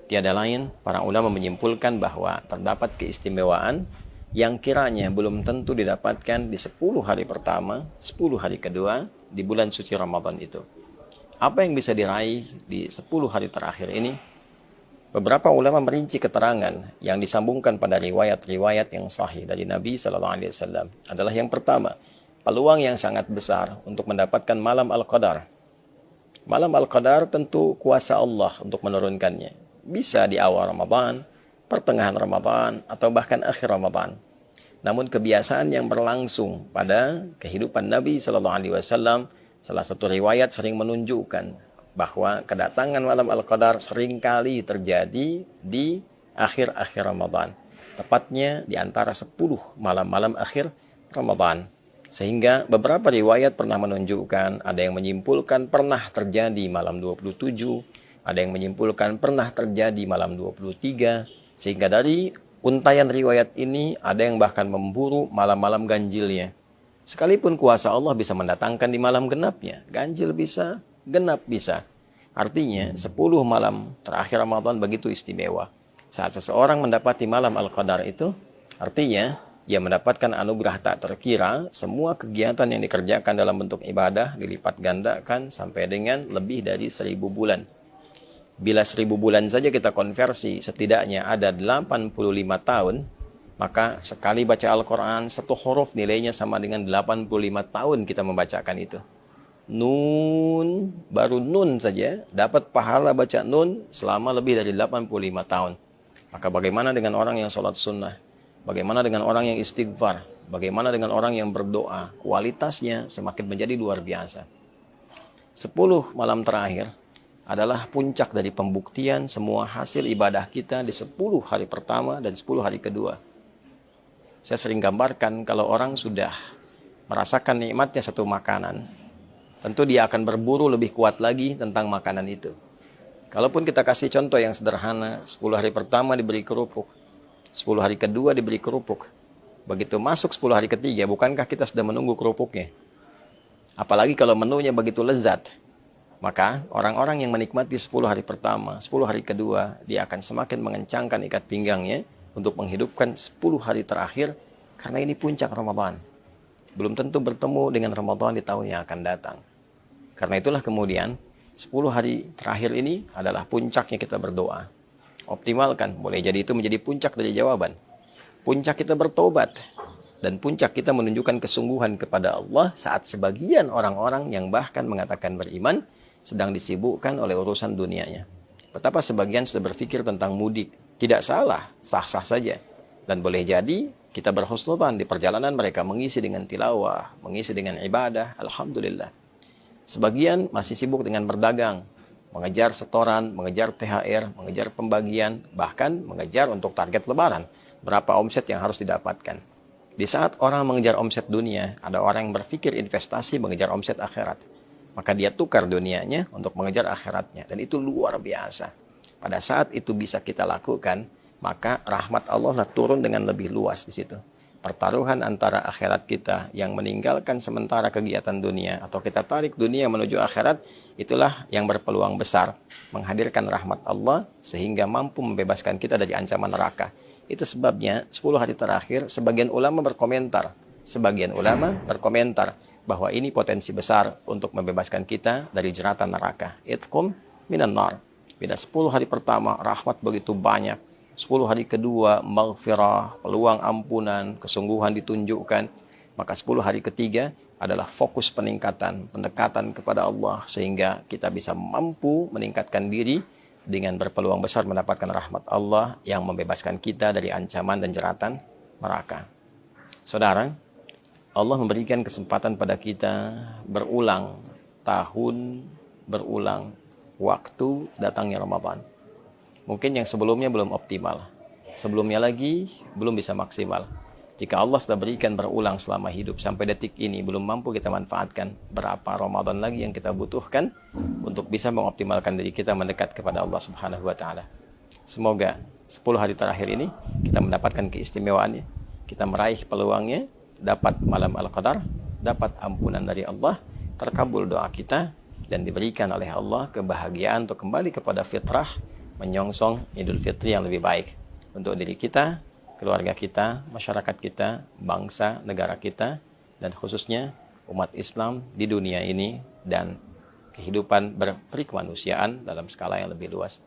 Tiada lain, para ulama menyimpulkan bahwa terdapat keistimewaan yang kiranya belum tentu didapatkan di 10 hari pertama, 10 hari kedua di bulan suci Ramadan itu. Apa yang bisa diraih di 10 hari terakhir ini? Beberapa ulama merinci keterangan yang disambungkan pada riwayat-riwayat yang sahih dari Nabi SAW adalah yang pertama, peluang yang sangat besar untuk mendapatkan malam Al-Qadar. Malam Al-Qadar tentu kuasa Allah untuk menurunkannya. Bisa di awal Ramadan, pertengahan Ramadan, atau bahkan akhir Ramadan. Namun kebiasaan yang berlangsung pada kehidupan Nabi SAW, salah satu riwayat sering menunjukkan bahwa kedatangan malam Al-Qadar seringkali terjadi di akhir-akhir Ramadan. Tepatnya di antara 10 malam-malam akhir Ramadan. Sehingga beberapa riwayat pernah menunjukkan, ada yang menyimpulkan pernah terjadi malam 27, ada yang menyimpulkan pernah terjadi malam 23, sehingga dari untaian riwayat ini ada yang bahkan memburu malam-malam ganjilnya. Sekalipun kuasa Allah bisa mendatangkan di malam genapnya, ganjil bisa, genap bisa. Artinya 10 malam terakhir Ramadan begitu istimewa. Saat seseorang mendapati malam Al-Qadar itu, artinya ia mendapatkan anugerah tak terkira. Semua kegiatan yang dikerjakan dalam bentuk ibadah dilipat gandakan sampai dengan lebih dari 1000 bulan. Bila 1000 bulan saja kita konversi, setidaknya ada 85 tahun, maka sekali baca Al-Quran, satu huruf nilainya sama dengan 85 tahun kita membacakan itu. Nun, baru nun saja, dapat pahala baca nun selama lebih dari 85 tahun. Maka bagaimana dengan orang yang sholat sunnah? Bagaimana dengan orang yang istighfar? Bagaimana dengan orang yang berdoa? Kualitasnya semakin menjadi luar biasa. 10 malam terakhir adalah puncak dari pembuktian semua hasil ibadah kita di 10 hari pertama dan 10 hari kedua. Saya sering gambarkan kalau orang sudah merasakan nikmatnya satu makanan, tentu dia akan berburu lebih kuat lagi tentang makanan itu. Kalaupun kita kasih contoh yang sederhana, 10 hari pertama diberi kerupuk, 10 hari kedua diberi kerupuk. Begitu masuk 10 hari ketiga, bukankah kita sudah menunggu kerupuknya? Apalagi kalau menunya begitu lezat. Maka orang-orang yang menikmati 10 hari pertama, 10 hari kedua, dia akan semakin mengencangkan ikat pinggangnya untuk menghidupkan 10 hari terakhir, karena ini puncak Ramadan. Belum tentu bertemu dengan Ramadan di tahun yang akan datang. Karena itulah kemudian 10 hari terakhir ini adalah puncaknya kita berdoa. Optimalkan, boleh jadi itu menjadi puncak dari jawaban. Puncak kita bertobat. Dan puncak kita menunjukkan kesungguhan kepada Allah saat sebagian orang-orang yang bahkan mengatakan beriman sedang disibukkan oleh urusan dunianya. Betapa sebagian sudah berpikir tentang mudik. Tidak salah, sah-sah saja. Dan boleh jadi kita berhusnudzan di perjalanan mereka mengisi dengan tilawah, mengisi dengan ibadah, alhamdulillah. Sebagian masih sibuk dengan berdagang, mengejar setoran, mengejar THR, mengejar pembagian, bahkan mengejar untuk target lebaran. Berapa omset yang harus didapatkan. Di saat orang mengejar omset dunia, ada orang yang berpikir investasi mengejar omset akhirat. Maka dia tukar dunianya untuk mengejar akhiratnya. Dan itu luar biasa. Pada saat itu bisa kita lakukan, maka rahmat Allah turun dengan lebih luas di situ. Pertaruhan antara akhirat kita yang meninggalkan sementara kegiatan dunia, atau kita tarik dunia menuju akhirat, itulah yang berpeluang besar menghadirkan rahmat Allah sehingga mampu membebaskan kita dari ancaman neraka. Itu sebabnya 10 hari terakhir sebagian ulama berkomentar bahwa ini potensi besar untuk membebaskan kita dari jeratan neraka. Itqum minan nar. Bila 10 hari pertama rahmat begitu banyak, 10 hari kedua maghfirah, peluang ampunan, kesungguhan ditunjukkan, maka 10 hari ketiga adalah fokus peningkatan, pendekatan kepada Allah sehingga kita bisa mampu meningkatkan diri dengan berpeluang besar mendapatkan rahmat Allah yang membebaskan kita dari ancaman dan jeratan neraka. Saudara, Allah memberikan kesempatan pada kita berulang tahun, berulang waktu datangnya Ramadan. Mungkin yang sebelumnya belum optimal. Sebelumnya lagi belum bisa maksimal. Jika Allah sudah berikan berulang selama hidup sampai detik ini belum mampu kita manfaatkan, berapa Ramadan lagi yang kita butuhkan untuk bisa mengoptimalkan diri kita mendekat kepada Allah Subhanahu wa taala. Semoga 10 hari terakhir ini kita mendapatkan keistimewaannya, kita meraih peluangnya, dapat malam Al-Qadar, dapat ampunan dari Allah, terkabul doa kita dan diberikan oleh Allah kebahagiaan untuk kembali kepada fitrah menyongsong Idul Fitri yang lebih baik untuk diri kita, keluarga kita, masyarakat kita, bangsa, negara kita, dan khususnya umat Islam di dunia ini dan kehidupan berperikemanusiaan dalam skala yang lebih luas.